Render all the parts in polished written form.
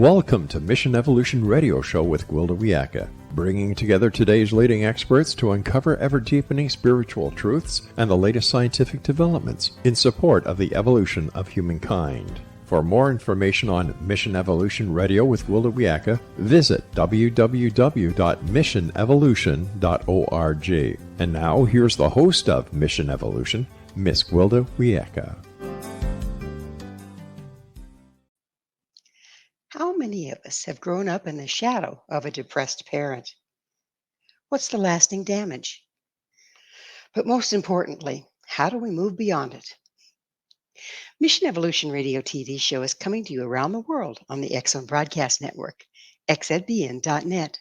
Welcome to Mission Evolution Radio Show with Gwilda Wiyaka, bringing together today's leading experts to uncover ever-deepening spiritual truths and the latest scientific developments in support of the evolution of humankind. For more information on Mission Evolution Radio with Gwilda Wiyaka, visit www.missionevolution.org. And now, here's the host of Mission Evolution, Miss Gwilda Wiyaka. How many of us have grown up in the shadow of a depressed parent? What's the lasting damage? But most importantly, how do we move beyond it? Mission Evolution Radio TV show is coming to you around the world on the X Zone Broadcast Network, xzbn.net.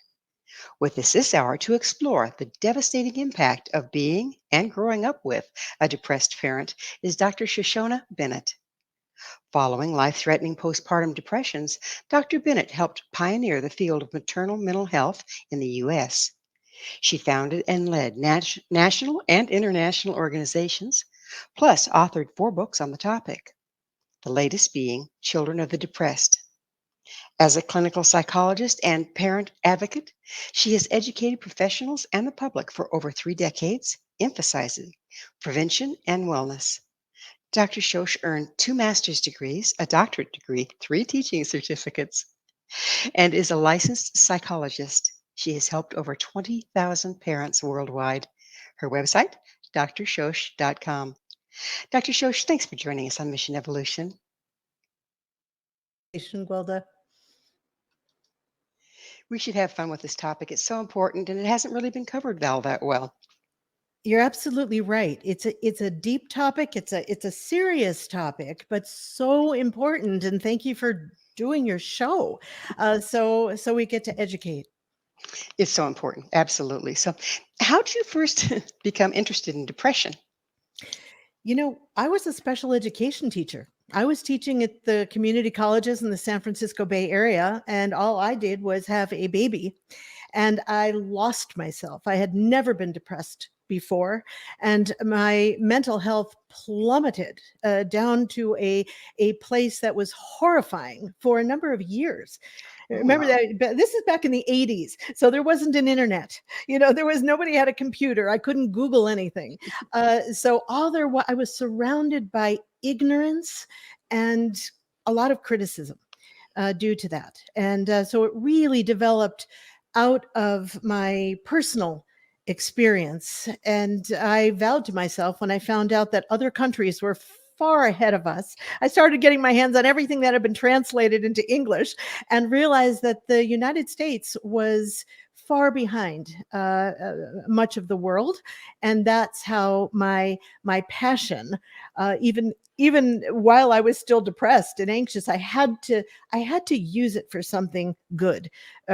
With us this hour to explore the devastating impact of being and growing up with a depressed parent is Dr. SHOSHANA Bennett. Following life-threatening postpartum depressions, Dr. Bennett helped pioneer the field of maternal mental health in the U.S. She founded and led national and international organizations, plus authored 4 books on the topic, the latest being Children of the Depressed. As a clinical psychologist and parent advocate, she has educated professionals and the public for over 3 decades, emphasizing prevention and wellness. Dr. Shosh earned 2 master's degrees, a doctorate degree, 3 teaching certificates, and is a licensed psychologist. She has helped over 20,000 parents worldwide. Her website, drshosh.com. Dr. Shosh, thanks for joining us on Mission Evolution. Gwilda. We should have fun with this topic. It's so important, and it hasn't really been covered all that well. You're absolutely right. It's a deep topic. It's a serious topic, but so important. And thank you for doing your show, so we get to educate. It's so important. Absolutely. So, how did you first become interested in depression? You know, I was a special education teacher. I was teaching at the community colleges in the San Francisco Bay Area, and all I did was have a baby, and I lost myself. I had never been depressed before, and my mental health plummeted down to a place that was horrifying for a number of years. Remember that this is back in the 80s, so there wasn't an internet. Nobody had a computer. I couldn't Google anything. So I was surrounded by ignorance and a lot of criticism due to that. And so it really developed out of my personal experience. And I vowed to myself when I found out that other countries were far ahead of us, I started getting my hands on everything that had been translated into English and realized that the United States was far behind much of the world. And that's how my passion, even while I was still depressed and anxious, I had to use it for something good,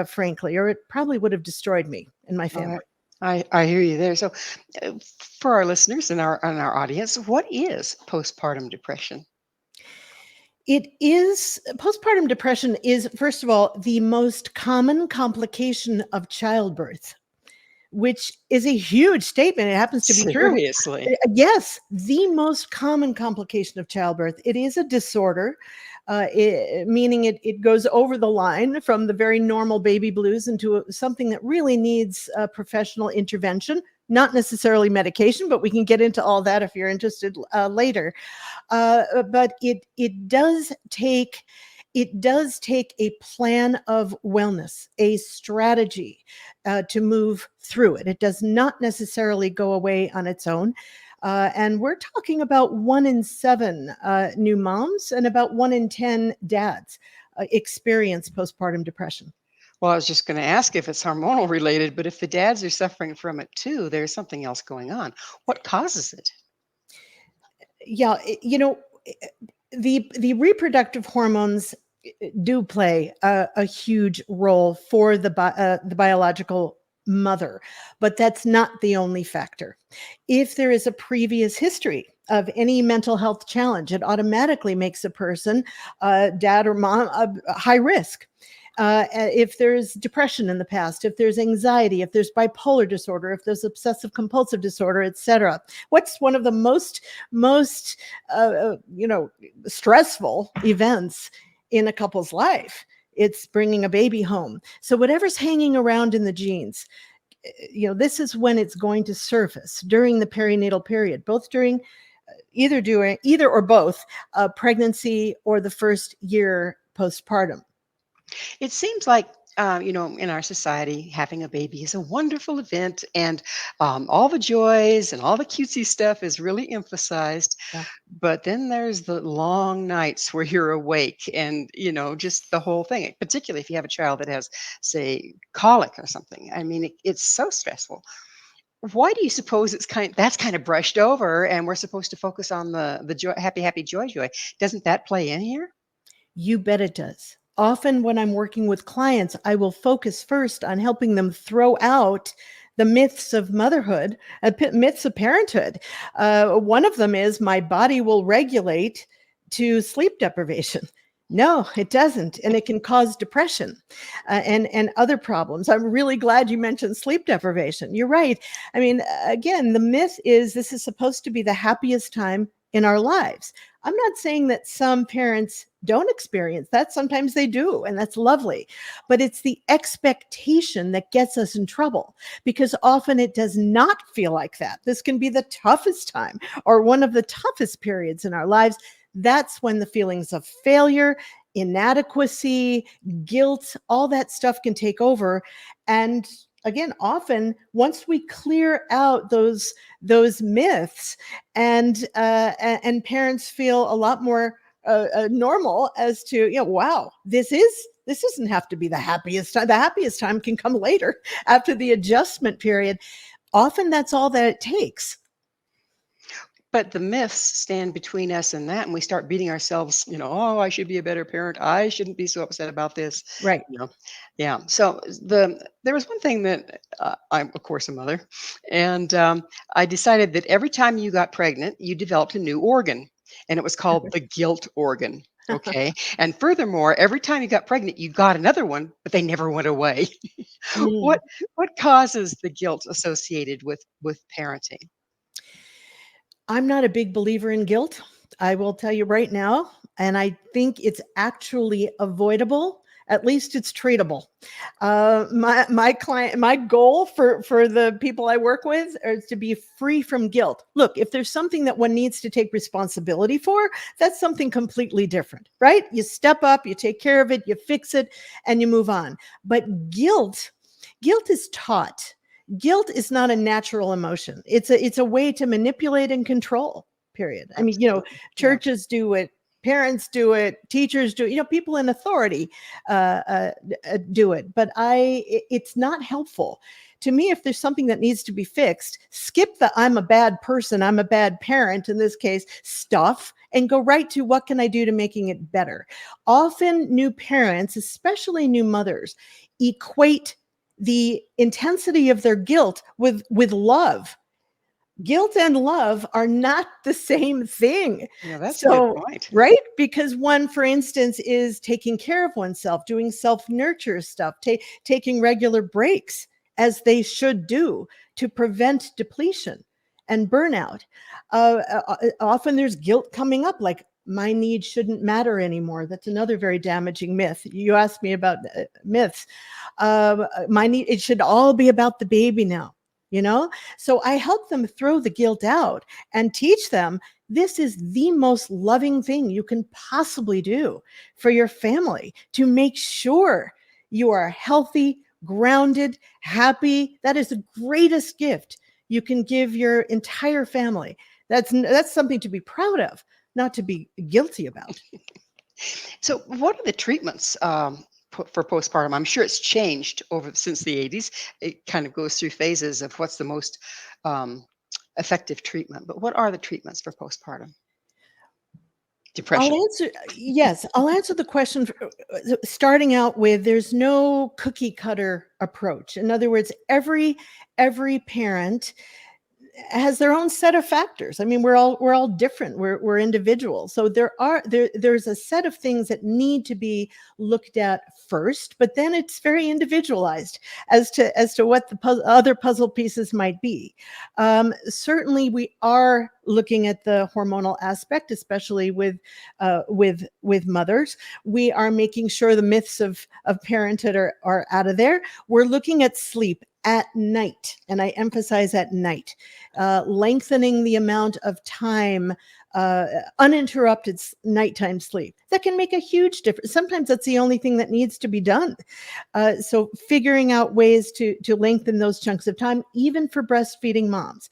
frankly, or it probably would have destroyed me and my family. I hear you there. So, for our listeners and our audience, what is postpartum depression? Postpartum depression is, first of all, the most common complication of childbirth, which is a huge statement. It happens to be true. Seriously? Yes, the most common complication of childbirth. It is a disorder, meaning it goes over the line from the very normal baby blues into something that really needs professional intervention, not necessarily medication, but we can get into all that if you're interested later. But it does take a plan of wellness, a strategy to move through it. It does not necessarily go away on its own. And we're talking about 1 in 7 new moms and about 1 in 10 dads experience postpartum depression. Well, I was just going to ask if it's hormonal related, but if the dads are suffering from it too, there's something else going on. What causes it? Yeah, the reproductive hormones do play a huge role for the biological mother, but that's not the only factor. If there is a previous history of any mental health challenge, it automatically makes a person, dad or mom, high risk. If there's depression in the past, if there's anxiety, if there's bipolar disorder, if there's obsessive compulsive disorder, etc. What's one of the most stressful events in a couple's life it's bringing a baby home. So whatever's hanging around in the genes, this is when it's going to surface during the perinatal period, both during either or both pregnancy or the first year postpartum. It seems like, in our society, having a baby is a wonderful event, and all the joys and all the cutesy stuff is really emphasized. Yeah. But then there's the long nights where you're awake, and just the whole thing. Particularly if you have a child that has, say, colic or something. I mean, it's so stressful. Why do you suppose that's kind of brushed over, and we're supposed to focus on the joy, happy, happy, joy, joy? Doesn't that play in here? You bet it does. Often when I'm working with clients, I will focus first on helping them throw out the myths of motherhood, myths of parenthood. One of them is my body will regulate to sleep deprivation. No, it doesn't. And it can cause depression and other problems. I'm really glad you mentioned sleep deprivation. You're right. I mean, again, the myth is this is supposed to be the happiest time in our lives. I'm not saying that some parents don't experience that. Sometimes they do, and that's lovely. But it's the expectation that gets us in trouble, because often it does not feel like that. This can be the toughest time or one of the toughest periods in our lives. That's when the feelings of failure, inadequacy, guilt, all that stuff can take over. And again, often once we clear out those myths, and parents feel a lot more normal as to, wow, this doesn't have to be the happiest time. The happiest time can come later after the adjustment period. Often that's all that it takes. But the myths stand between us and that, and we start beating ourselves, oh, I should be a better parent. I shouldn't be so upset about this. Right. Yeah. So there was one thing that I'm, of course, a mother, and I decided that every time you got pregnant, you developed a new organ, and it was called the guilt organ. Okay. And furthermore, every time you got pregnant, you got another one, but they never went away. Mm. What causes the guilt associated with parenting? I'm not a big believer in guilt. I will tell you right now. And I think it's actually avoidable. At least it's treatable. My goal for the people I work with is to be free from guilt. Look, if there's something that one needs to take responsibility for, that's something completely different, right? You step up, you take care of it, you fix it, and you move on. But guilt is taught. Guilt is not a natural emotion. It's a way to manipulate and control, period. I mean, Absolutely. Yeah. churches do it, parents do it, teachers do it, people in authority do it. But it's not helpful. To me, if there's something that needs to be fixed, skip the I'm a bad person, I'm a bad parent, in this case, stuff, and go right to what can I do to making it better. Often new parents, especially new mothers, equate the intensity of their guilt with love. Guilt and love are not the same thing. Yeah, that's a good point. Right? Because one, for instance, is taking care of oneself, doing self-nurture stuff, taking regular breaks, as they should do, to prevent depletion and burnout. Often there's guilt coming up, like, my needs shouldn't matter anymore. That's another very damaging myth. You asked me about myths. It should all be about the baby now, So I help them throw the guilt out and teach them this is the most loving thing you can possibly do for your family, to make sure you are healthy, grounded, happy. That is the greatest gift you can give your entire family. That's something to be proud of, not to be guilty about. So, what are the treatments for postpartum? I'm sure it's changed since the 80s. It kind of goes through phases of what's the most effective treatment. But what are the treatments for postpartum depression? I'll answer the question starting out with, there's no cookie cutter approach. In other words, every parent has their own set of factors. I mean, we're all different. We're individuals. So there's a set of things that need to be looked at first, but then it's very individualized as to what the other puzzle pieces might be. Certainly we are looking at the hormonal aspect, especially with mothers. We are making sure the myths of parenthood are out of there. We're looking at sleep at night, and I emphasize at night, lengthening the amount of time, uninterrupted nighttime sleep. That can make a huge difference. Sometimes that's the only thing that needs to be done. So figuring out ways to lengthen those chunks of time, even for breastfeeding moms.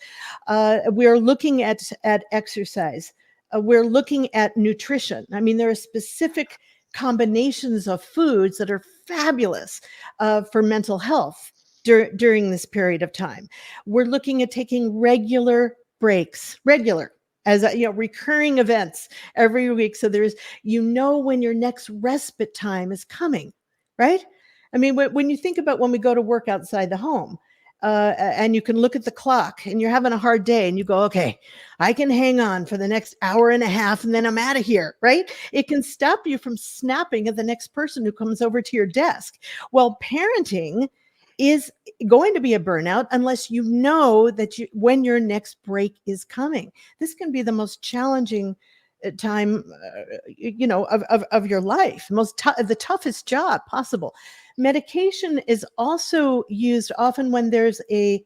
We're looking at exercise. We're looking at nutrition. I mean, there are specific combinations of foods that are fabulous for mental health during this period of time. We're looking at taking regular breaks, as recurring events every week. So there's, when your next respite time is coming, right? I mean, when you think about when we go to work outside the home, and you can look at the clock and you're having a hard day and you go, okay, I can hang on for the next hour and a half and then I'm out of here, right? It can stop you from snapping at the next person who comes over to your desk. Well, parenting is going to be a burnout unless you know that when your next break is coming. This can be the most challenging time, of your life, the toughest job possible. Medication is also used often when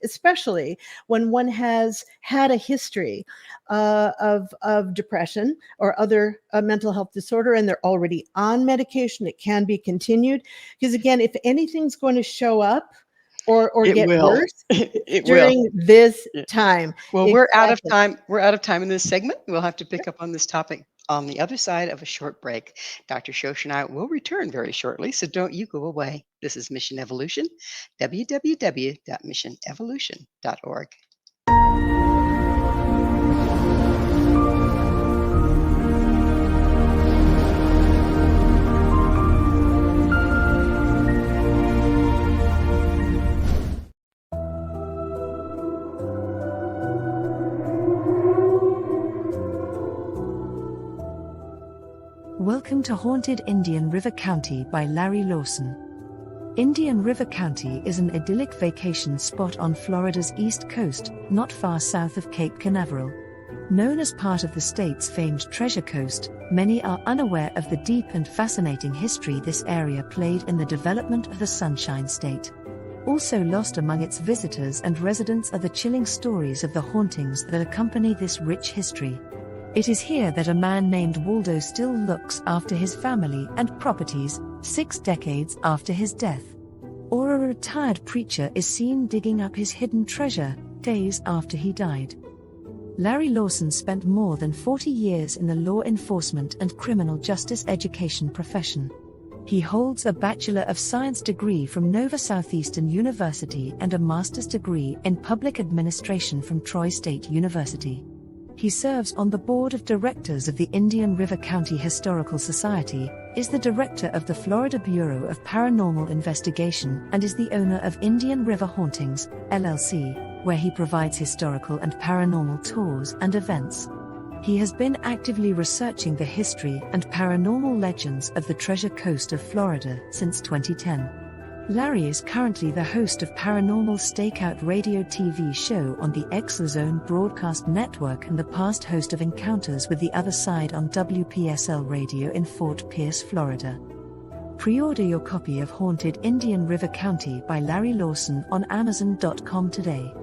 especially when one has had a history of depression or other mental health disorder, and they're already on medication. It can be continued because, again, if anything's going to show up or get worse during this time. Well, we're out of time. We're out of time in this segment. We'll have to pick up on this topic on the other side of a short break. Dr. Shosh and I will return very shortly, so don't you go away. This is Mission Evolution, www.missionevolution.org. Welcome to Haunted Indian River County by Larry Lawson. Indian River County is an idyllic vacation spot on Florida's east coast, not far south of Cape Canaveral. Known as part of the state's famed Treasure Coast, many are unaware of the deep and fascinating history this area played in the development of the Sunshine State. Also lost among its visitors and residents are the chilling stories of the hauntings that accompany this rich history. It is here that a man named Waldo still looks after his family and properties 6 decades after his death. Or a retired preacher is seen digging up his hidden treasure days after he died. Larry Lawson spent more than 40 years in the law enforcement and criminal justice education profession. He holds a Bachelor of Science degree from Nova Southeastern University and a master's degree in public administration from Troy State University. He serves on the board of directors of the Indian River County Historical Society, is the director of the Florida Bureau of Paranormal Investigation, and is the owner of Indian River Hauntings, LLC, where he provides historical and paranormal tours and events. He has been actively researching the history and paranormal legends of the Treasure Coast of Florida since 2010. Larry is currently the host of Paranormal Stakeout radio TV show on the Exozone Broadcast Network and the past host of Encounters with the Other Side on WPSL Radio in Fort Pierce, Florida. Pre-order your copy of Haunted Indian River County by Larry Lawson on Amazon.com today.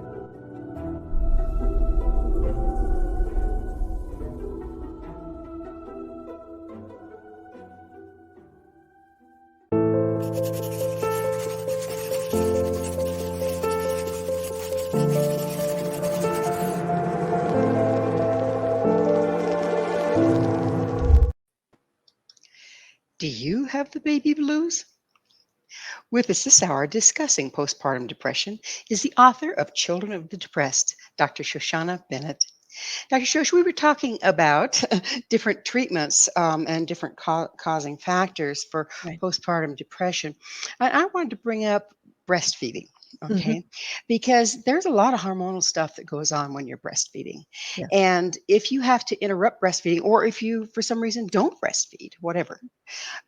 Do you have the baby blues? With us this hour discussing postpartum depression is the author of Children of the Depressed, Dr. Shoshana Bennett. Dr. Shosh, we were talking about different treatments and different causing factors for postpartum depression. And I wanted to bring up breastfeeding. Okay. Because there's a lot of hormonal stuff that goes on when you're breastfeeding. Yes. And if you have to interrupt breastfeeding, or if you, for some reason, don't breastfeed, whatever,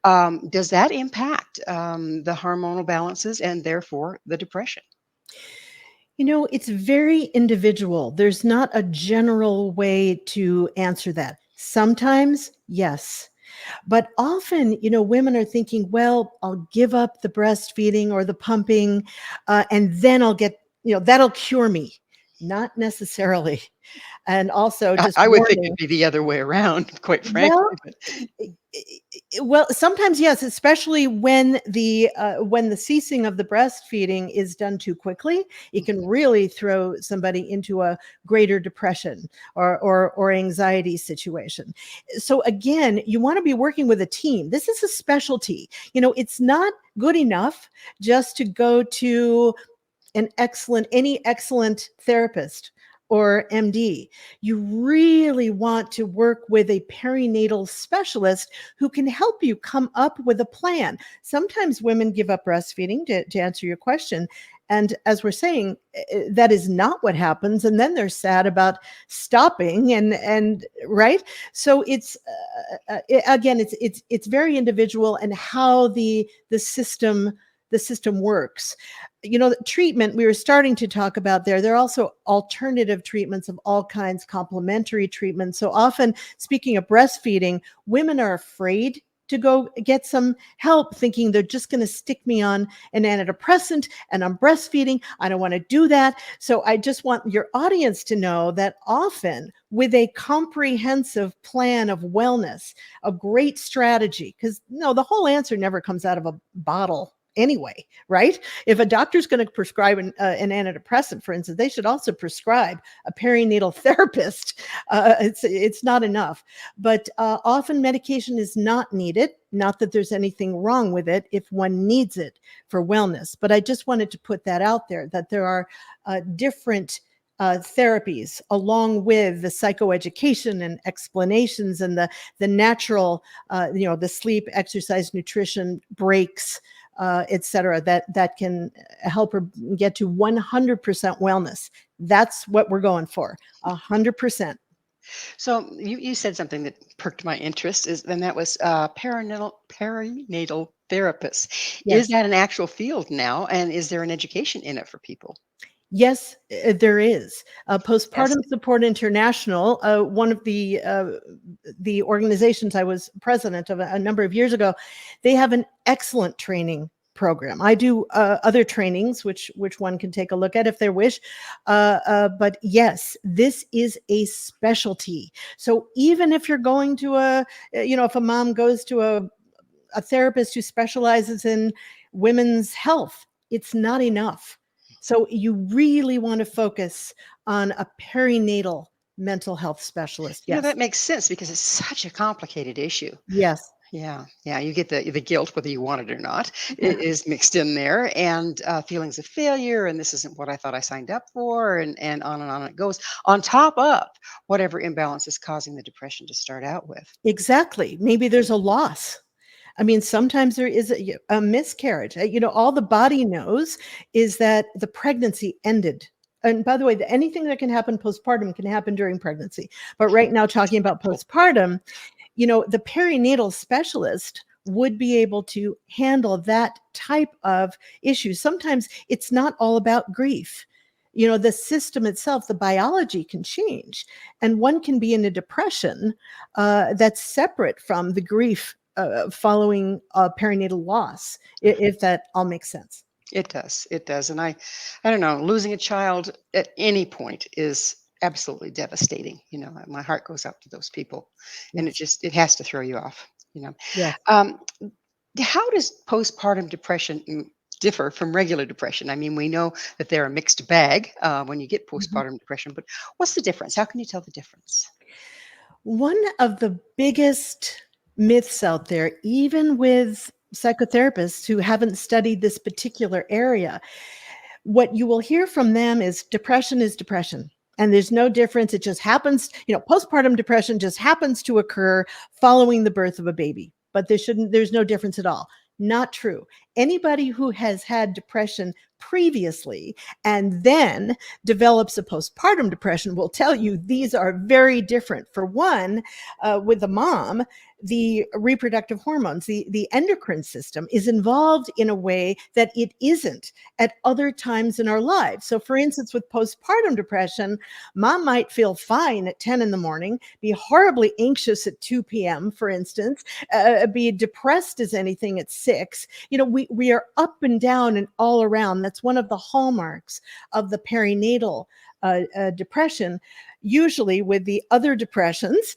does that impact the hormonal balances and therefore the depression? It's very individual. There's not a general way to answer that. Sometimes, yes. But often, women are thinking, well, I'll give up the breastfeeding or the pumping, and then I'll get, that'll cure me. Not necessarily. And also, just I would think it'd warning. be the other way around, quite Well, frankly. But well, sometimes yes, especially when the ceasing of the breastfeeding is done too quickly, it can really throw somebody into a greater depression or anxiety situation. So again, you want to be working with a team. This is a specialty. It's not good enough just to go to any excellent therapist or MD. You really want to work with a perinatal specialist who can help you come up with a plan. Sometimes women give up breastfeeding, to answer your question. And as we're saying, that is not what happens. And then they're sad about stopping and right. So again, it's very individual and how the system works. Treatment we were starting to talk about there are also alternative treatments of all kinds, complementary treatments. So often, speaking of breastfeeding, women are afraid to go get some help, thinking they're just going to stick me on an antidepressant and I'm breastfeeding. I don't want to do that. So I just want your audience to know that often with a comprehensive plan of wellness, a great strategy, because the whole answer never comes out of a bottle anyway, right? If a doctor's going to prescribe an antidepressant, for instance, they should also prescribe a perinatal therapist. It's not enough, but often medication is not needed. Not that there's anything wrong with it if one needs it for wellness, but I just wanted to put that out there, that there are different therapies along with the psychoeducation and explanations and the natural, the sleep, exercise, nutrition, breaks, et cetera, that can help her get to 100% wellness. That's what we're going for, 100%. so you said something that perked my interest, and that was perinatal therapist. Is Yes. that an actual field now, and is there an education in it for people? Yes, there is. Yes. Postpartum Support International, one of the organizations I was president of a number of years ago, they have an excellent training program. I do other trainings, which one can take a look at if they wish. But yes, this is a specialty. So even if you're going to if a mom goes to a therapist who specializes in women's health, it's not enough. So you really want to focus on a perinatal mental health specialist. Yes. That makes sense because it's such a complicated issue. Yes. Yeah, yeah, you get the guilt, whether you want it or not, is mixed in there, and feelings of failure, and this isn't what I thought I signed up for, and on it goes. On top of whatever imbalance is causing the depression to start out with. Exactly. Maybe there's a loss. I mean, sometimes there is a miscarriage. All the body knows is that the pregnancy ended. And by the way, anything that can happen postpartum can happen during pregnancy. But right now, talking about postpartum, the perinatal specialist would be able to handle that type of issue. Sometimes it's not all about grief. The system itself, the biology can change, and one can be in a depression that's separate from the grief following perinatal loss, if that all makes sense. It does, it does, and I don't know, losing a child at any point is absolutely devastating. My heart goes out to those people, and Yes. it has to throw you off. Yes. Um, how does postpartum depression differ from regular depression? I mean, we know that they're a mixed bag when you get Mhm. postpartum depression, but what's the difference? How can you tell the difference? One of the biggest myths out there, even with psychotherapists who haven't studied this particular area, what you will hear from them is depression is depression. And there's no difference. It just happens, postpartum depression just happens to occur following the birth of a baby. But there's no difference at all. Not true. anybody who has had depression previously and then develops a postpartum depression will tell you these are very different. For one, with the mom, the reproductive hormones, the endocrine system is involved in a way that it isn't at other times in our lives. So for instance, with postpartum depression, mom might feel fine at 10 in the morning, be horribly anxious at 2 p.m., for instance, be depressed as anything at 6. We are up and down and all around. That's one of the hallmarks of the perinatal depression. Usually with the other depressions,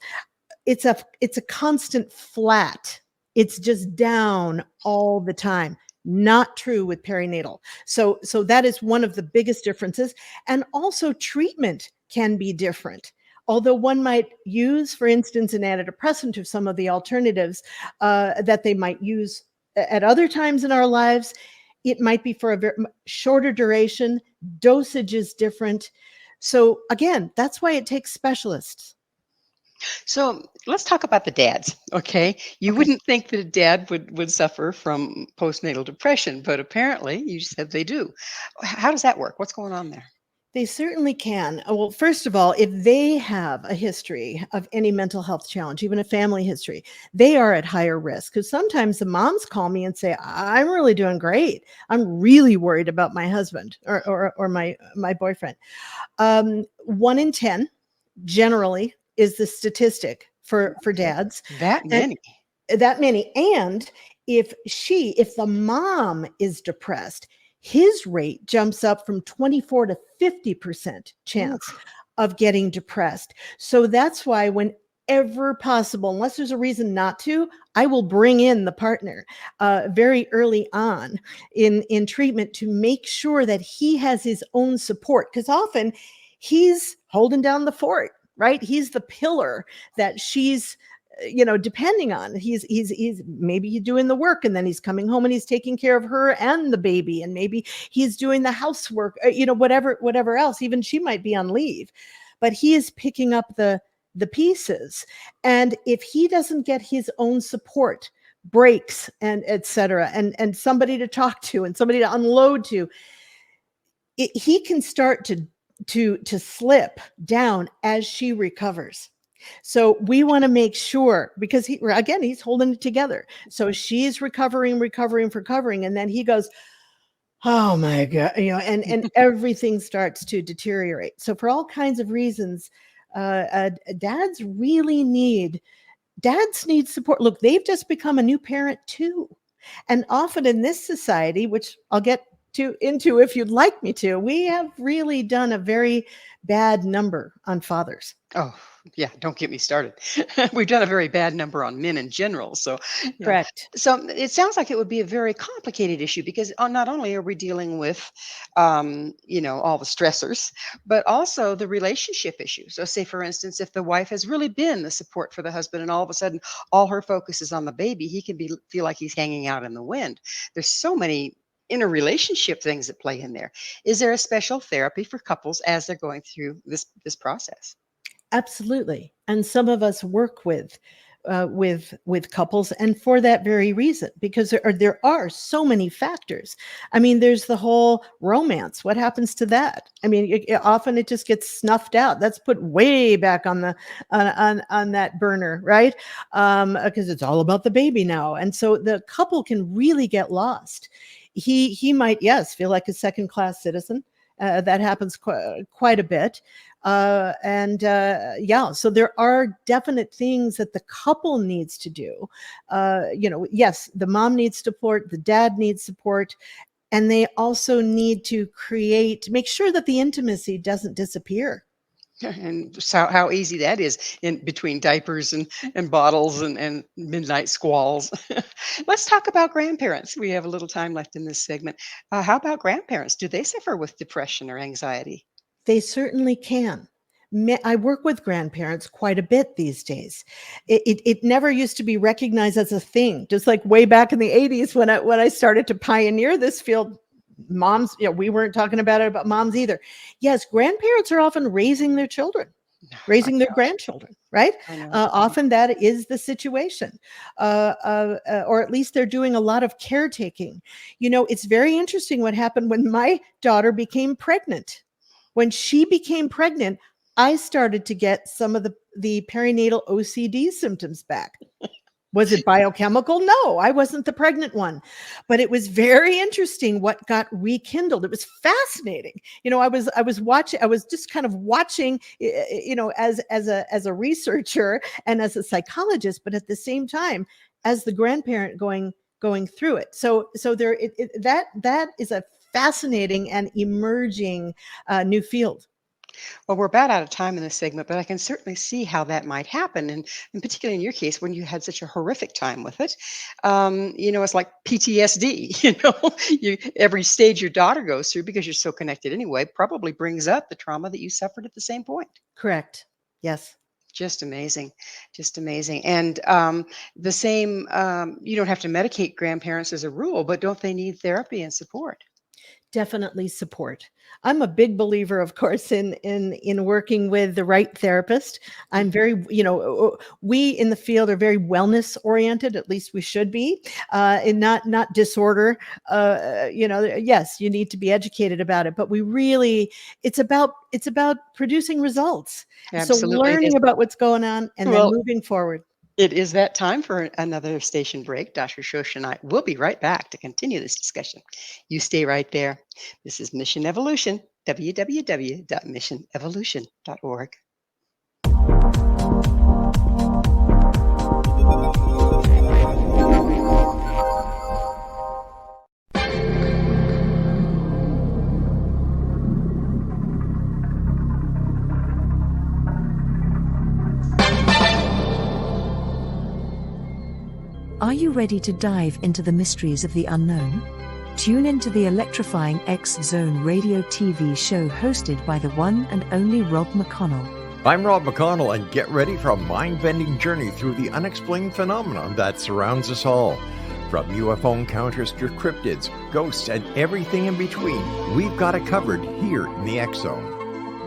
it's a constant flat. It's just down all the time. Not true with perinatal. So that is one of the biggest differences. And also treatment can be different. Although one might use, for instance, an antidepressant or some of the alternatives that they might use at other times in our lives, it might be for a very shorter duration. Dosage is different. So again, that's why it takes specialists. So let's talk about the dads, okay? You Okay. wouldn't think that a dad would suffer from postnatal depression, but apparently you said they do. How does that work? What's going on there? They certainly can. Well, first of all, if they have a history of any mental health challenge, even a family history, they are at higher risk. Because sometimes the moms call me and say, "I'm really doing great. I'm really worried about my husband or my boyfriend." 1 in 10, generally, is the statistic for dads. That And many. that many. And if the mom is depressed, his rate jumps up from 24 to 50% chance Oof. of getting depressed. So that's why whenever possible, unless there's a reason not to, I will bring in the partner very early on in treatment to make sure that he has his own support. Because often he's holding down the fort, right? He's the pillar that she's depending on. He's maybe doing the work, and then he's coming home and he's taking care of her and the baby, and maybe he's doing the housework, whatever else. Even she might be on leave, but he is picking up the pieces. And if he doesn't get his own support, breaks and etc., and somebody to talk to and somebody to unload to, he can start to slip down as she recovers. So we want to make sure, because he's holding it together. So she's recovering, and then he goes, "Oh my God," and everything starts to deteriorate. So for all kinds of reasons, dads need support. Look, they've just become a new parent too. And often in this society, which I'll get into if you'd like me to, we have really done a very bad number on fathers. Oh, yeah, don't get me started. We've done a very bad number on men in general. So, yeah. Correct. So it sounds like it would be a very complicated issue because not only are we dealing with, all the stressors, but also the relationship issue. So, say for instance, if the wife has really been the support for the husband, and all of a sudden all her focus is on the baby, he can feel like he's hanging out in the wind. There's so many interrelationship things that play in there. Is there a special therapy for couples as they're going through this process? Absolutely. And some of us work with couples, and for that very reason, because there are so many factors. I mean, there's the whole romance. What happens to that? I mean, often it just gets snuffed out. That's put way back on the on that burner, right? Because it's all about the baby now, and so the couple can really get lost. He might, yes, feel like a second-class citizen. That happens quite a bit. So there are definite things that the couple needs to do. Yes, the mom needs support, the dad needs support, and they also need to make sure that the intimacy doesn't disappear. And so how easy that is in between diapers and bottles and midnight squalls. Let's talk about grandparents. We have a little time left in this segment. How about grandparents? Do they suffer with depression or anxiety? They certainly can. I work with grandparents quite a bit these days. It never used to be recognized as a thing, just like way back in the 80s when I started to pioneer this field. Moms, we weren't talking about moms either. Yes, grandparents are often raising their children. raising their grandchildren, right? I know. Often that is the situation, or at least they're doing a lot of caretaking. It's very interesting what happened when my daughter became pregnant. When she became pregnant, I started to get some of the perinatal OCD symptoms back. Was it biochemical? No, I wasn't the pregnant one, but it was very interesting what got rekindled. It was fascinating. I was watching. I was just kind of watching. As a researcher and as a psychologist, but at the same time as the grandparent going through it. So there that is a fascinating and emerging new field. Well, we're about out of time in this segment, but I can certainly see how that might happen. And particularly in your case, when you had such a horrific time with it, it's like PTSD, every stage your daughter goes through, because you're so connected anyway, probably brings up the trauma that you suffered at the same point. Correct. Yes. Just amazing. Just amazing. And the same, you don't have to medicate grandparents as a rule, but don't they need therapy and support? Definitely support. I'm a big believer, of course, in working with the right therapist. I'm very, we in the field are very wellness oriented. At least we should be, and not disorder. Yes, you need to be educated about it, but it's about producing results. Absolutely. So learning about what's going on and then moving forward. It is that time for another station break. Dr. Shosh and I will be right back to continue this discussion. You stay right there. This is Mission Evolution, www.missionevolution.org. Are you ready to dive into the mysteries of the unknown? Tune into the electrifying X-Zone radio TV show hosted by the one and only Rob McConnell. I'm Rob McConnell, and get ready for a mind-bending journey through the unexplained phenomenon that surrounds us all. From UFO encounters to cryptids, ghosts, and everything in between, we've got it covered here in the X-Zone.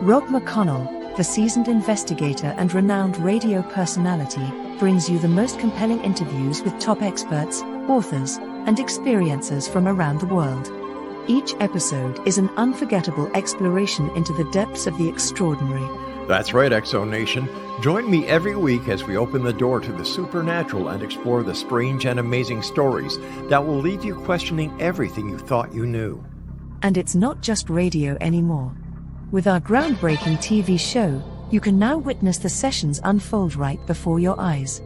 Rob McConnell, the seasoned investigator and renowned radio personality, brings you the most compelling interviews with top experts, authors, and experiencers from around the world. Each episode is an unforgettable exploration into the depths of the extraordinary. That's right, X-Zone Nation. Join me every week as we open the door to the supernatural and explore the strange and amazing stories that will leave you questioning everything you thought you knew. And it's not just radio anymore. With our groundbreaking TV show, you can now witness the sessions unfold right before your eyes.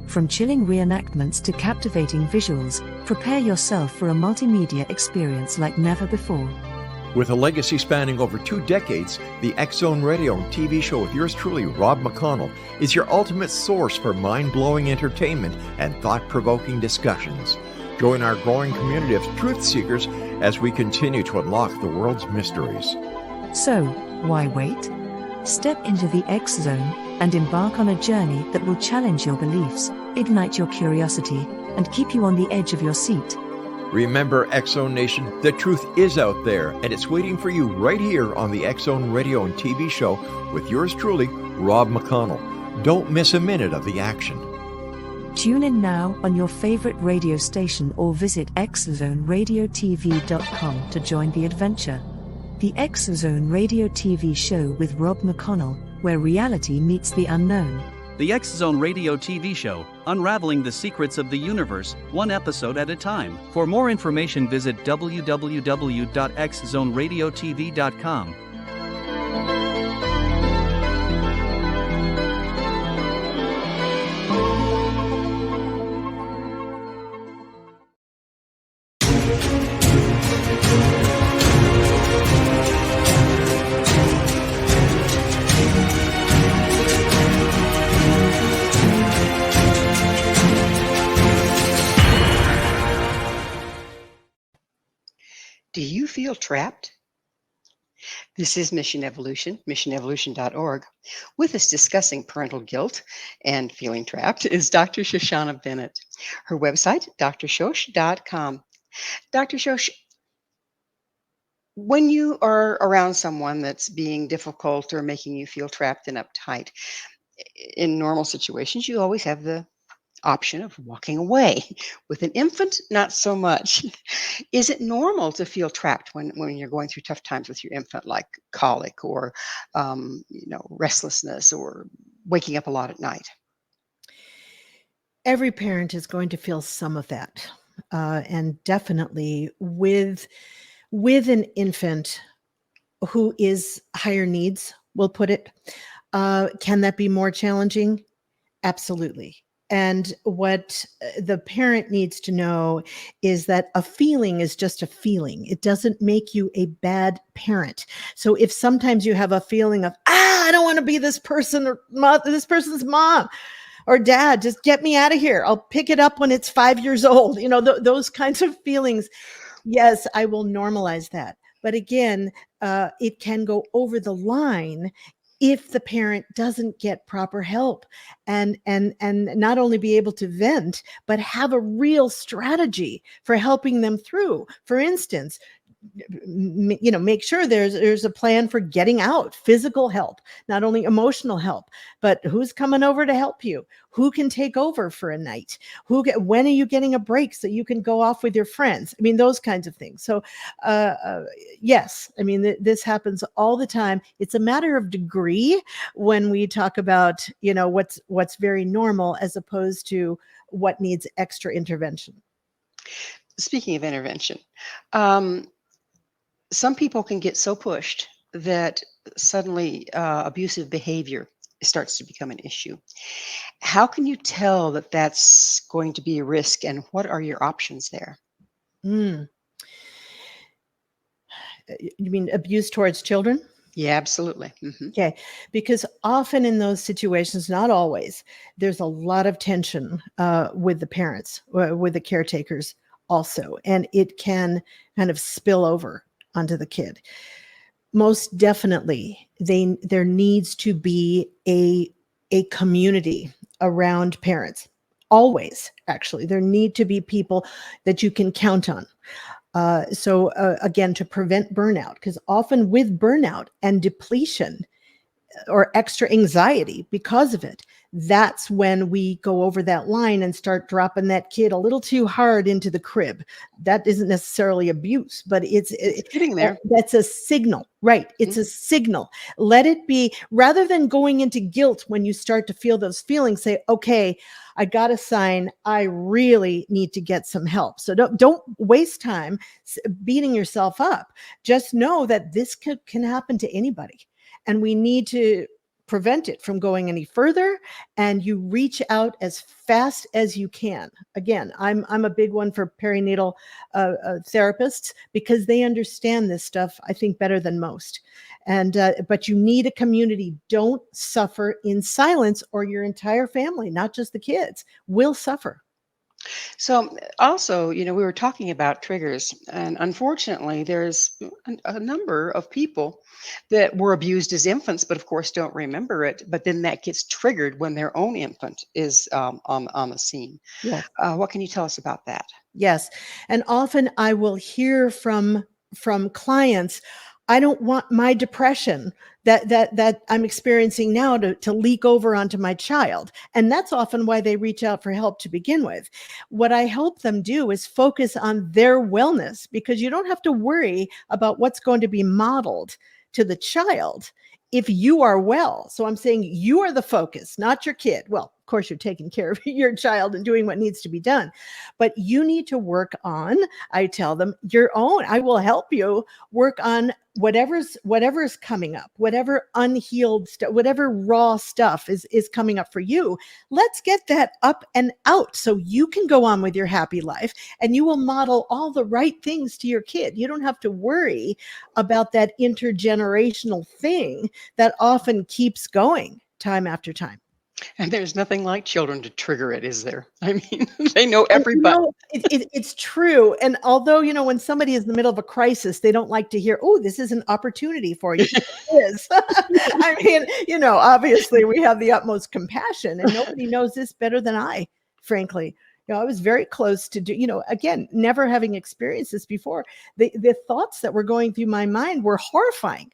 From chilling reenactments to captivating visuals, prepare yourself for a multimedia experience like never before. With a legacy spanning over 2 decades, the X-Zone Radio and TV show with yours truly, Rob McConnell, is your ultimate source for mind-blowing entertainment and thought-provoking discussions. Join our growing community of truth seekers as we continue to unlock the world's mysteries. So, why wait? Step into the X-Zone and embark on a journey that will challenge your beliefs, ignite your curiosity, and keep you on the edge of your seat. Remember, X-Zone Nation, the truth is out there, and it's waiting for you right here on the X-Zone Radio and TV show with yours truly, Rob McConnell. Don't miss a minute of the action. Tune in now on your favorite radio station or visit xzoneradiotv.com to join the adventure. The X-Zone Radio TV show with Rob McConnell, where reality meets the unknown. The X-Zone Radio TV show, unraveling the secrets of the universe, one episode at a time. For more information, visit www.xzoneradiotv.com. Do you feel trapped? This is Mission Evolution, missionevolution.org. With us discussing parental guilt and feeling trapped is Dr. SHOSHANA Bennett. Her website, drshosh.com. Dr. Shosh, When you are around someone that's being difficult or making you feel trapped and uptight, in normal situations, you always have the option of walking away. With an infant, not so much. Is it normal to feel trapped when you're going through tough times with your infant, like colic or restlessness or waking up a lot at night? Every parent is going to feel some of that. And definitely with an infant who is higher needs, we'll put it, can that be more challenging? Absolutely. And what the parent needs to know is that a feeling is just a feeling. It doesn't make you a bad parent. So if sometimes you have a feeling of, I don't want to be this person or this person's mom or dad, just get me out of here. I'll pick it up when it's 5 years old. Those kinds of feelings. Yes, I will normalize that. But again, it can go over the line if the parent doesn't get proper help and not only be able to vent, but have a real strategy for helping them through. For instance, make sure there's a plan for getting out, physical help, not only emotional help, but who's coming over to help you, who can take over for a night, when are you getting a break so you can go off with your friends. I mean, those kinds of things. So yes, I mean, this happens all the time. It's a matter of degree when we talk about what's very normal as opposed to what needs extra intervention. Speaking of intervention, um, some people can get so pushed that suddenly abusive behavior starts to become an issue. How can you tell that that's going to be a risk, and what are your options there? Mm. You mean abuse towards children? Yeah, absolutely. Okay, because often in those situations, not always, there's a lot of tension with the parents, with the caretakers also, and it can kind of spill over onto the kid. Most definitely, there needs to be a community around parents. Always, actually, there need to be people that you can count on. So again, to prevent burnout, because often with burnout and depletion or extra anxiety because of it, that's when we go over that line and start dropping that kid a little too hard into the crib. That isn't necessarily abuse, but It's getting there. that's a signal, right? It's Mhm. a signal. Let it be, rather than going into guilt when you start to feel those feelings, say, okay, I got a sign. I really need to get some help. So don't waste time beating yourself up. Just know that this can happen to anybody, and we need to prevent it from going any further, and you reach out as fast as you can. Again, I'm a big one for perinatal therapists, because they understand this stuff, I think, better than most. And but you need a community. Don't suffer in silence, or your entire family, not just the kids, will suffer. So, also, we were talking about triggers, and unfortunately, there's a number of people that were abused as infants, but of course don't remember it. But then that gets triggered when their own infant is on the scene. Yes. What can you tell us about that? Yes. And often I will hear from clients, I don't want my depression that I'm experiencing now to leak over onto my child. And that's often why they reach out for help to begin with. What I help them do is focus on their wellness, because you don't have to worry about what's going to be modeled to the child if you are well. So I'm saying you are the focus, not your kid. Well, of course, you're taking care of your child and doing what needs to be done, but you need to work on, I tell them, your own. I will help you work on whatever's coming up, whatever unhealed stuff, whatever raw stuff is coming up for you. Let's get that up and out so you can go on with your happy life, and you will model all the right things to your kid. You don't have to worry about that intergenerational thing that often keeps going time after time. And there's nothing like children to trigger it, is there? I mean, they know And every button. it's true. And although, when somebody is in the middle of a crisis, they don't like to hear, oh, this is an opportunity for you. It is. I mean, obviously we have the utmost compassion, and nobody knows this better than I, frankly. I was very close to again, never having experienced this before. The thoughts that were going through my mind were horrifying.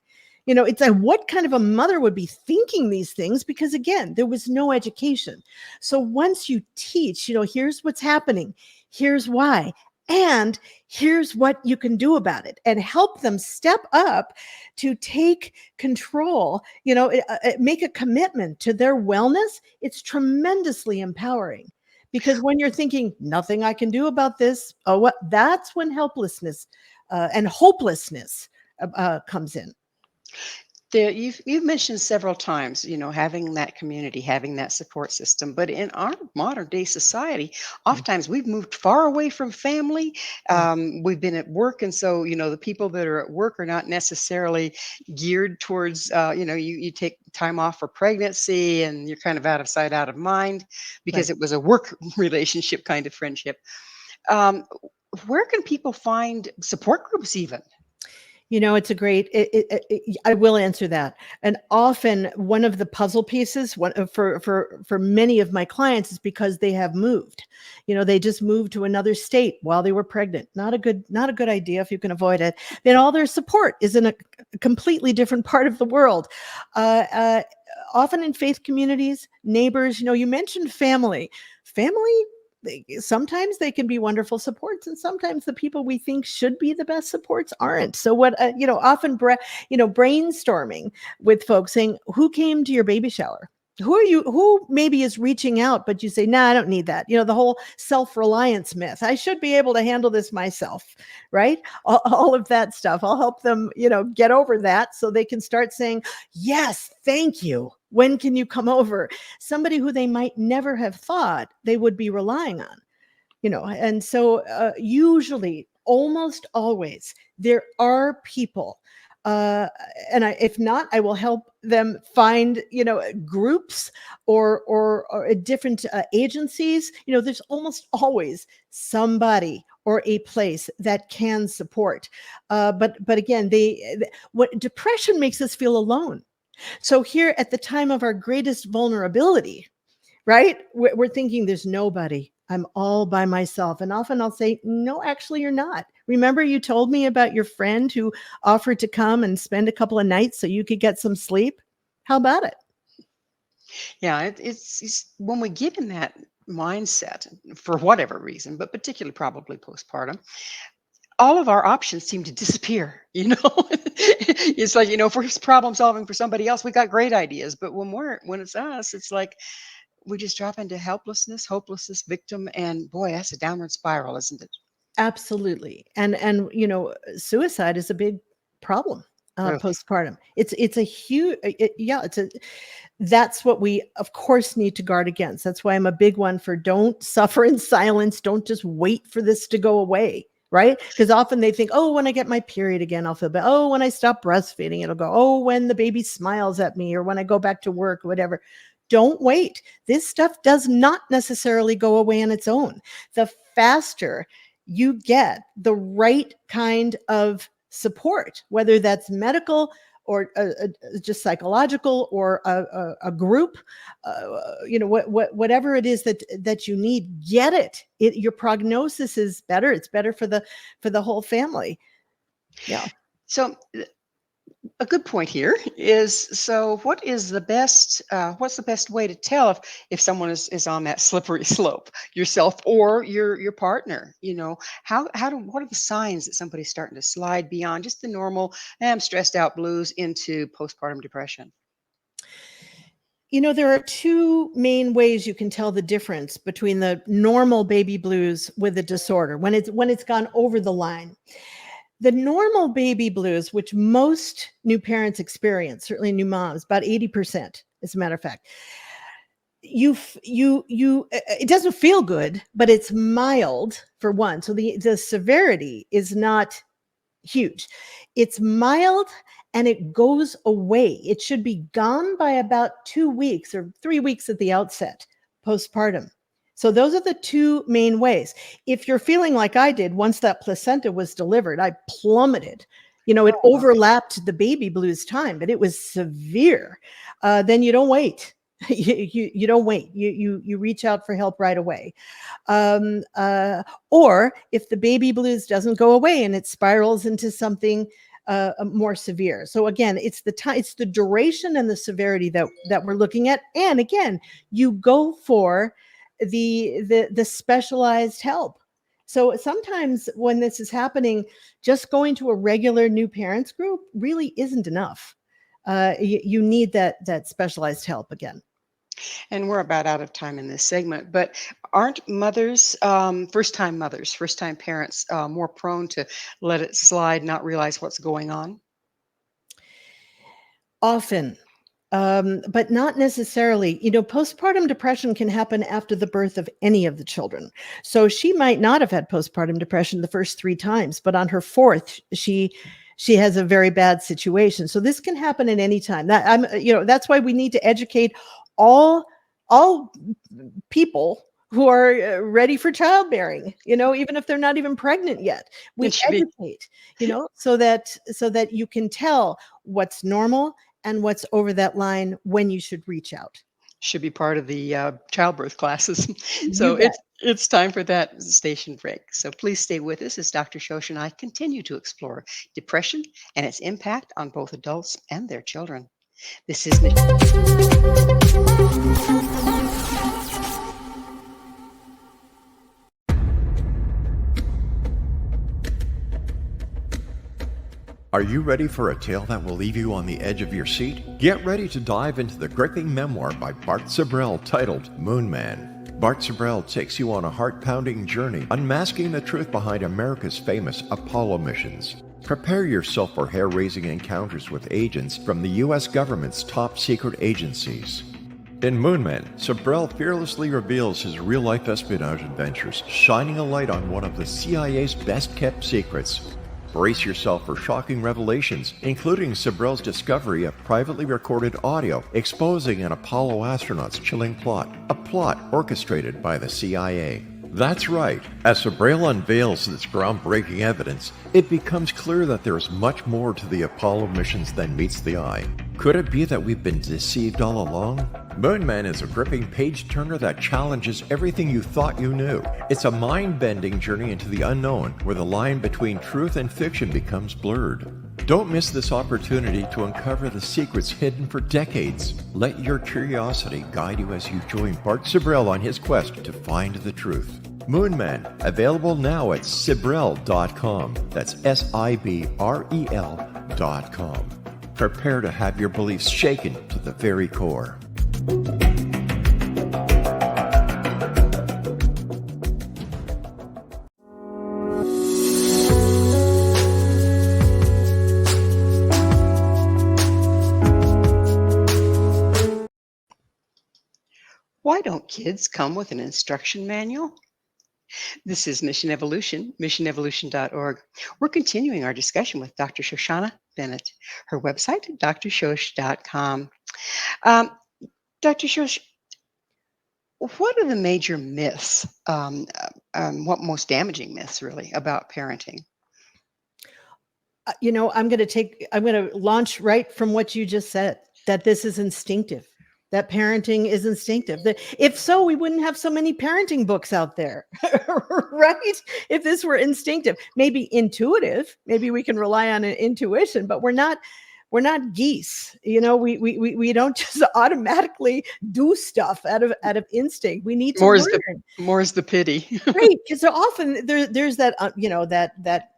It's like, what kind of a mother would be thinking these things? Because again, there was no education. So once you teach, here's what's happening, here's why, and here's what you can do about it, and help them step up to take control, make a commitment to their wellness. It's tremendously empowering, because when you're thinking nothing I can do about this, that's when helplessness and hopelessness comes in. You've mentioned several times, having that community, having that support system. But in our modern day society, oftentimes we've moved far away from family. We've been at work, and so the people that are at work are not necessarily geared towards. You take time off for pregnancy, and you're kind of out of sight, out of mind, because it was a work relationship kind of friendship. Where can people find support groups even? It's a great, I will answer that. And often one of the puzzle pieces for many of my clients is because they have moved. They just moved to another state while they were pregnant. Not a good idea if you can avoid it. Then all their support is in a completely different part of the world. Often in faith communities, neighbors, you mentioned family. Sometimes they can be wonderful supports, and sometimes the people we think should be the best supports aren't. So what, often, brainstorming with folks, saying, who came to your baby shower? Who maybe is reaching out, but you say, nah, I don't need that. The whole self-reliance myth. I should be able to handle this myself, right? All of that stuff. I'll help them, get over that, so they can start saying, yes, thank you. When can you come over? Somebody who they might never have thought they would be relying on, and so usually, almost always, there are people. And if not, I will help them find, groups or different agencies. There's almost always somebody or a place that can support. But again, what depression makes us feel alone. So here at the time of our greatest vulnerability, right? We're thinking there's nobody. I'm all by myself. And often I'll say, no, actually, you're not. Remember, you told me about your friend who offered to come and spend a couple of nights so you could get some sleep? How about it? Yeah, it's when we get in that mindset for whatever reason, but particularly probably postpartum, all of our options seem to disappear. It's like, if we're problem solving for somebody else, we got great ideas, but when it's us, it's like we just drop into helplessness, hopelessness, victim, and boy, that's a downward spiral, isn't it? Absolutely. And suicide is a big problem postpartum. It's a huge, that's what we of course need to guard against. That's why I'm a big one for don't suffer in silence. Don't just wait for this to go away. Right? Because often they think, oh, when I get my period again, I'll feel better. Oh, when I stop breastfeeding, it'll go. Oh, when the baby smiles at me, or when I go back to work, whatever. Don't wait. This stuff does not necessarily go away on its own. The faster you get the right kind of support, whether that's medical or just psychological, or a group, whatever it is that you need, get it. Your prognosis is better. It's better for the whole family. Yeah. So a good point here is, so what's the best way to tell if someone is on that slippery slope, yourself or your partner? What are the signs that somebody's starting to slide beyond just the normal, I'm stressed out blues, into postpartum depression? There are two main ways you can tell the difference between the normal baby blues with a disorder when it's gone over the line. The normal baby blues, which most new parents experience, certainly new moms, about 80%, as a matter of fact, it doesn't feel good, but it's mild for one. So the severity is not huge. It's mild and it goes away. It should be gone by about 2 weeks or 3 weeks at the outset postpartum. So those are the two main ways. If you're feeling like I did, once that placenta was delivered, I plummeted. It overlapped the baby blues time, but it was severe. Then you don't wait. You don't wait. You reach out for help right away. Um, uh, or if the baby blues doesn't go away and it spirals into something more severe. So again, it's the time, it's the duration and the severity that we're looking at. And again, you go for the specialized help. So sometimes when this is happening, just going to a regular new parents group really isn't enough. You need that specialized help again. And we're about out of time in this segment, but aren't mothers, first time parents, more prone to let it slide, not realize what's going on? Often, but not necessarily. Postpartum depression can happen after the birth of any of the children. So she might not have had postpartum depression the first 3 times, but on her fourth, she has a very bad situation. So this can happen at any time. That's why we need to educate all people who are ready for childbearing, even if they're not even pregnant yet. We It should be educate, so that you can tell what's normal and what's over that line when you should reach out. part of the childbirth classes. You So bet. it's time for that station break. So please stay with us as Dr. Shosh and I continue to explore depression and its impact on both adults and their children. This is Are you ready for a tale that will leave you on the edge of your seat? Get ready to dive into the gripping memoir by Bart Sibrel titled Moon Man. Bart Sibrel takes you on a heart-pounding journey, unmasking the truth behind America's famous Apollo missions. Prepare yourself for hair-raising encounters with agents from the U.S. government's top secret agencies. In Moon Man, Sibrel fearlessly reveals his real-life espionage adventures, shining a light on one of the CIA's best-kept secrets. Brace yourself for shocking revelations, including Sibrel's discovery of privately recorded audio exposing an Apollo astronaut's chilling plot, a plot orchestrated by the CIA. That's right. As Sibrel unveils this groundbreaking evidence, it becomes clear that there is much more to the Apollo missions than meets the eye. Could it be that we've been deceived all along? Moon Man is a gripping page-turner that challenges everything you thought you knew. It's a mind-bending journey into the unknown, where the line between truth and fiction becomes blurred. Don't miss this opportunity to uncover the secrets hidden for decades. Let your curiosity guide you as you join Bart Sibrel on his quest to find the truth. Moon Man, available now at Sibrel.com. That's Sibrel.com. Prepare to have your beliefs shaken to the very core. Why don't kids come with an instruction manual? This is Mission Evolution, missionevolution.org. We're continuing our discussion with Dr. Shoshana Bennett. Her website, drshosh.com. Dr. Shosh, what are the major myths, what most damaging myths really about parenting? I'm going to launch right from what you just said, that this is instinctive, that parenting is instinctive. That if so, we wouldn't have so many parenting books out there, right? If this were instinctive, maybe intuitive, maybe we can rely on an intuition, but we're not geese. We don't just automatically do stuff out of instinct. We need to learn. More's the pity. Right, because so often there's that that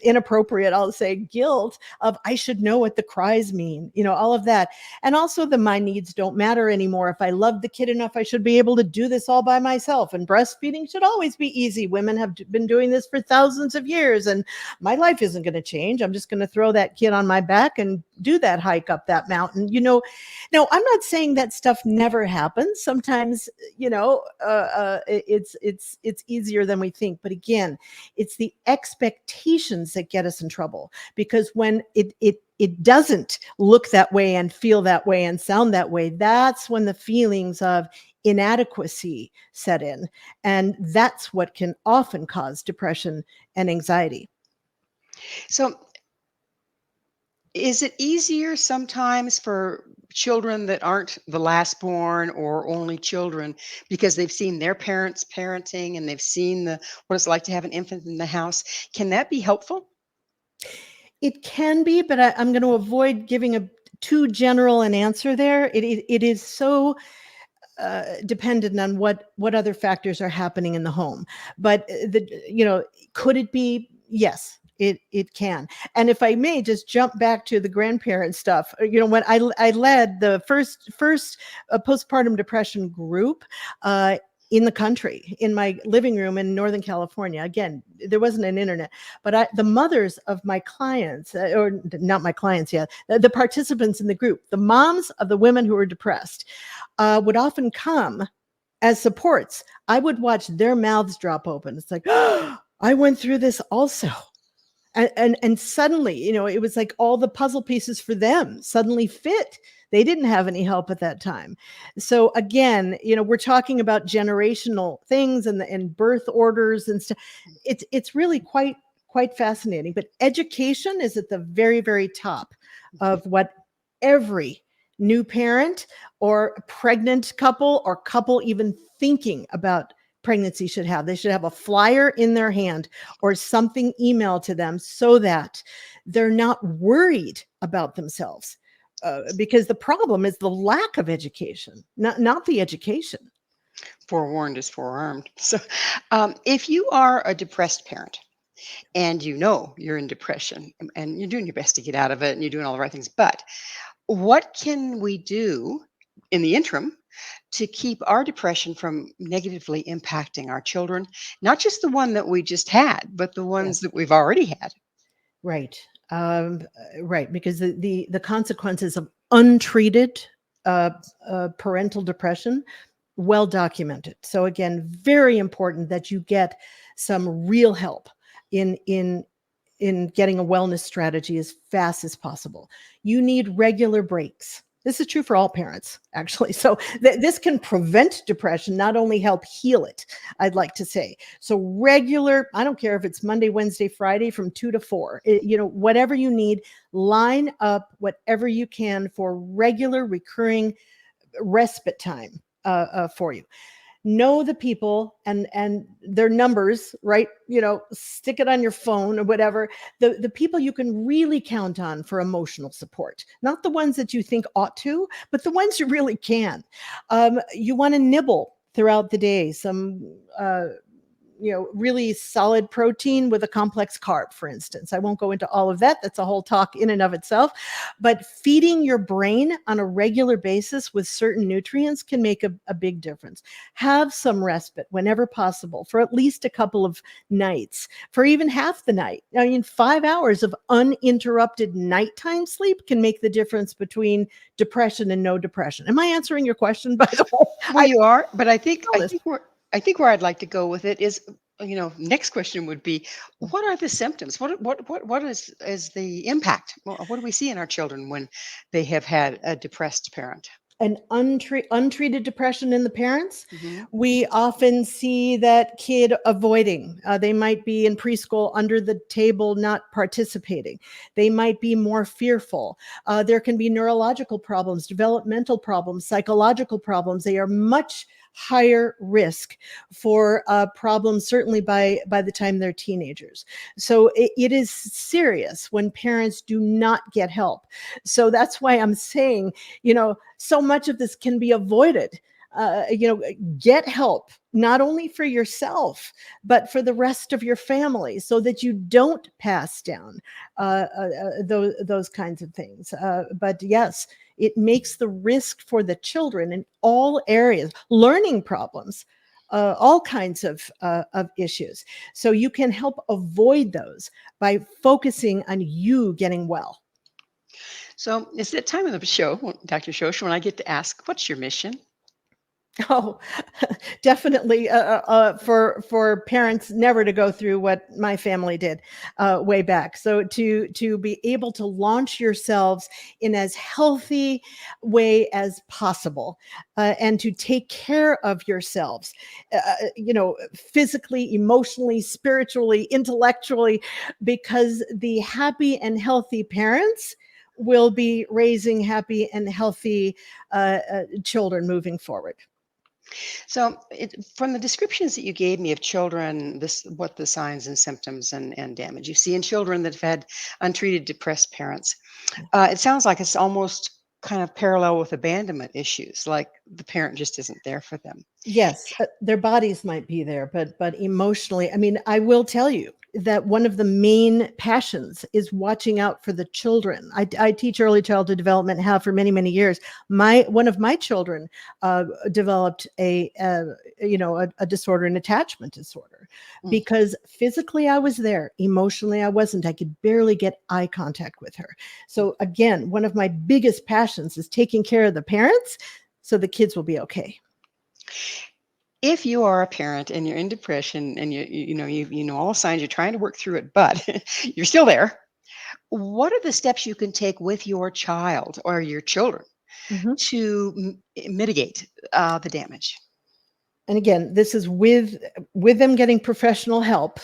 inappropriate, I'll say, guilt of I should know what the cries mean, all of that. And also my needs don't matter anymore. If I love the kid enough, I should be able to do this all by myself. And breastfeeding should always be easy. Women have been doing this for thousands of years, and my life isn't going to change. I'm just going to throw that kid on my back and do that hike up that mountain. Now, I'm not saying that stuff never happens. Sometimes, it's easier than we think. But again, it's the expectations that get us in trouble, because when it doesn't look that way and feel that way and sound that way, that's when the feelings of inadequacy set in. And that's what can often cause depression and anxiety. So Is it easier sometimes for children that aren't the last born or only children because they've seen their parents parenting and they've seen what it's like to have an infant in the house? Can that be helpful? It can be, but I'm going to avoid giving a too general an answer there. It is so dependent on what other factors are happening in the home. But could it be? Yes, it can. And if I may just jump back to the grandparent stuff, when I led the first postpartum depression group. In the country, in my living room in Northern California. Again, there wasn't an internet, but the mothers of my clients, or not my clients yet, the participants in the group, the moms of the women who were depressed, would often come as supports. I would watch their mouths drop open. It's like, oh, I went through this also. And suddenly, it was like all the puzzle pieces for them suddenly fit. They didn't have any help at that time. So again, we're talking about generational things and birth orders and stuff. It's really quite fascinating. But education is at the very, very top of what every new parent or pregnant couple or couple even thinking about pregnancy should have. They should have a flyer in their hand or something emailed to them so that they're not worried about themselves. Because the problem is the lack of education, not the education. Forewarned is forearmed. So if you are a depressed parent and you're in depression and you're doing your best to get out of it and you're doing all the right things, but what can we do in the interim to keep our depression from negatively impacting our children? Not just the one that we just had, but the ones that we've already had. Right. Right. Because the consequences of untreated parental depression, well documented. So again, very important that you get some real help in getting a wellness strategy as fast as possible. You need regular breaks. This is true for all parents, actually. So this can prevent depression, not only help heal it, I'd like to say. So regular, I don't care if it's Monday, Wednesday, Friday from 2 to 4, whatever you need, line up whatever you can for regular recurring respite time for you. Know the people and their numbers, right? Stick it on your phone or whatever. The people you can really count on for emotional support, not the ones that you think ought to, but the ones you really can. You want to nibble throughout the day, some really solid protein with a complex carb, for instance. I won't go into all of that. That's a whole talk in and of itself. But feeding your brain on a regular basis with certain nutrients can make a big difference. Have some respite whenever possible for at least a couple of nights, for even half the night. 5 hours of uninterrupted nighttime sleep can make the difference between depression and no depression. Am I answering your question, by the way? Well, you are, but I think where I'd like to go with it is, next question would be, what are the symptoms? What is the impact? What do we see in our children when they have had a depressed parent? An untreated depression in the parents, Mm-hmm. we often see that kid avoiding. They might be in preschool under the table, not participating. They might be more fearful. There can be neurological problems, developmental problems, psychological problems. They are much higher risk for problems, certainly by the time they're teenagers. So it is serious when parents do not get help. So that's why I'm saying, so much of this can be avoided. Get help, not only for yourself, but for the rest of your family, so that you don't pass down those kinds of things. But yes, it makes the risk for the children in all areas, learning problems, all kinds of issues. So you can help avoid those by focusing on you getting well. So it's that time of the show, Dr. Shosh, when I get to ask, what's your mission? Oh, definitely for parents never to go through what my family did way back. So to be able to launch yourselves in as healthy way as possible, and to take care of yourselves, physically, emotionally, spiritually, intellectually, because the happy and healthy parents will be raising happy and healthy children moving forward. So, from the descriptions that you gave me of children, what the signs and symptoms and damage you see in children that have had untreated depressed parents, it sounds like it's almost kind of parallel with abandonment issues, like the parent just isn't there for them. Yes, their bodies might be there, but emotionally, I mean, I will tell you that one of the main passions is watching out for the children. I teach early childhood development and have for many, many years. One of my children developed a disorder, an attachment disorder, Mm. because physically I was there, emotionally I wasn't. I could barely get eye contact with her. So again, one of my biggest passions is taking care of the parents so the kids will be okay. If you are a parent and you're in depression and you know all signs, you're trying to work through it, but you're still there, what are the steps you can take with your child or your children Mhm. to mitigate the damage? And again, this is with them getting professional help.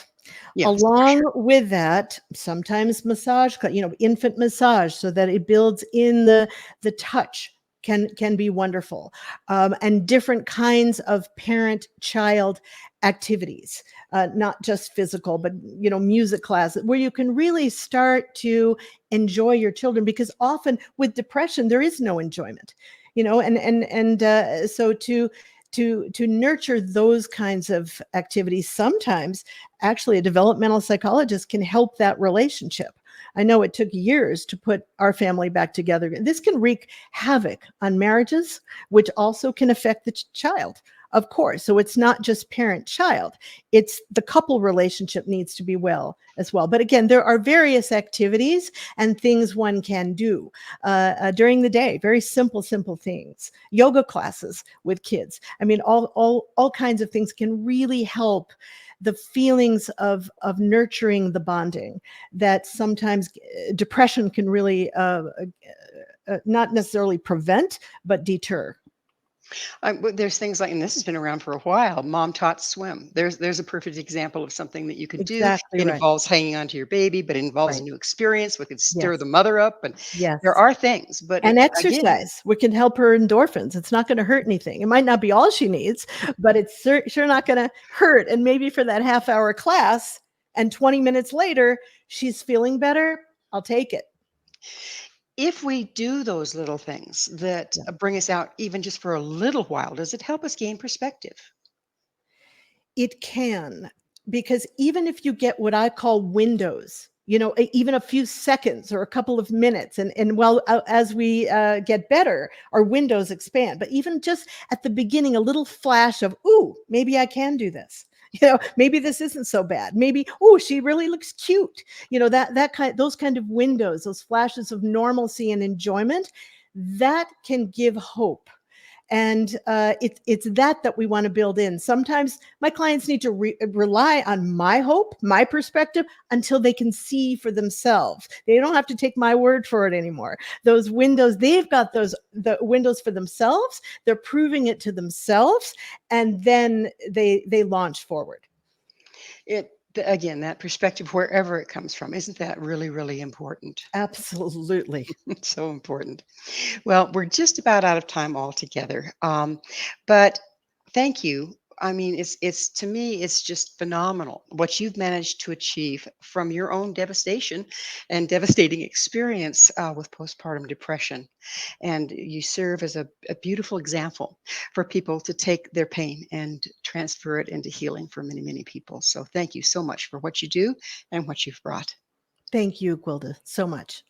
Yes, for Along sure. with that, sometimes massage, infant massage, so that it builds in the touch can be wonderful, and different kinds of parent-child activities, not just physical, but music classes where you can really start to enjoy your children, because often with depression there is no enjoyment, so to nurture those kinds of activities, sometimes actually a developmental psychologist can help that relationship. I know it took years to put our family back together. This can wreak havoc on marriages, which also can affect the child, of course. So it's not just parent-child. It's the couple relationship needs to be well as well. But again, there are various activities and things one can do during the day. Very simple things. Yoga classes with kids. I mean, all kinds of things can really help the feelings of nurturing the bonding that sometimes depression can really not necessarily prevent, but deter. There's things like, and this has been around for a while, mom taught swim. There's a perfect example of something that you could do. Exactly It right. involves hanging on to your baby, but it involves a Right. new experience. We could stir Yes. the mother up, and Yes. there are things, but And again, exercise, we can help her endorphins. It's not going to hurt anything. It might not be all she needs, but it's sure not going to hurt. And maybe for that half-hour class and 20 minutes later, she's feeling better. I'll take it. if we do those little things that Yeah. bring us out even just for a little while, does it help us gain perspective? It can, because even if you get what I call windows, even a few seconds or a couple of minutes, and well, as we get better, our windows expand. But even just at the beginning, a little flash of, ooh, maybe I can do this. Maybe this isn't so bad. Maybe, oh, she really looks cute. Those kind of windows, those flashes of normalcy and enjoyment, that can give hope. And it's that we want to build in. Sometimes my clients need to rely on my hope, my perspective, until they can see for themselves. They don't have to take my word for it anymore. Those windows, they've got the windows for themselves. They're proving it to themselves, and then they launch forward. Again, that perspective, wherever it comes from, isn't that really, really important? Absolutely. It's so important. Well, we're just about out of time altogether. But thank you. I mean, it's to me, it's just phenomenal what you've managed to achieve from your own devastation and devastating experience with postpartum depression. And you serve as a beautiful example for people to take their pain and transfer it into healing for many, many people. So thank you so much for what you do and what you've brought. Thank you, Gwilda, so much.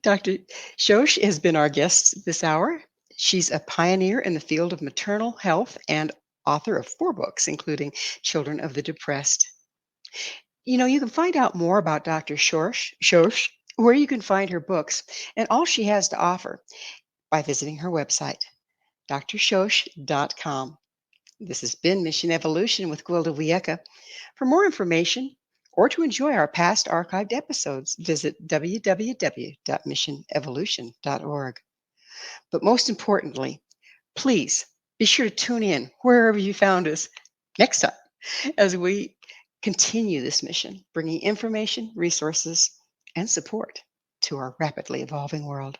Dr. Shosh has been our guest this hour. She's a pioneer in the field of maternal health and author of 4 books, including Children of the Depressed. You can find out more about Dr. Shosh, where you can find her books and all she has to offer by visiting her website, drshosh.com. This has been Mission Evolution with Gwilda Wiyaka. For more information or to enjoy our past archived episodes, visit www.missionevolution.org. But most importantly, please be sure to tune in wherever you found us next time as we continue this mission, bringing information, resources, and support to our rapidly evolving world.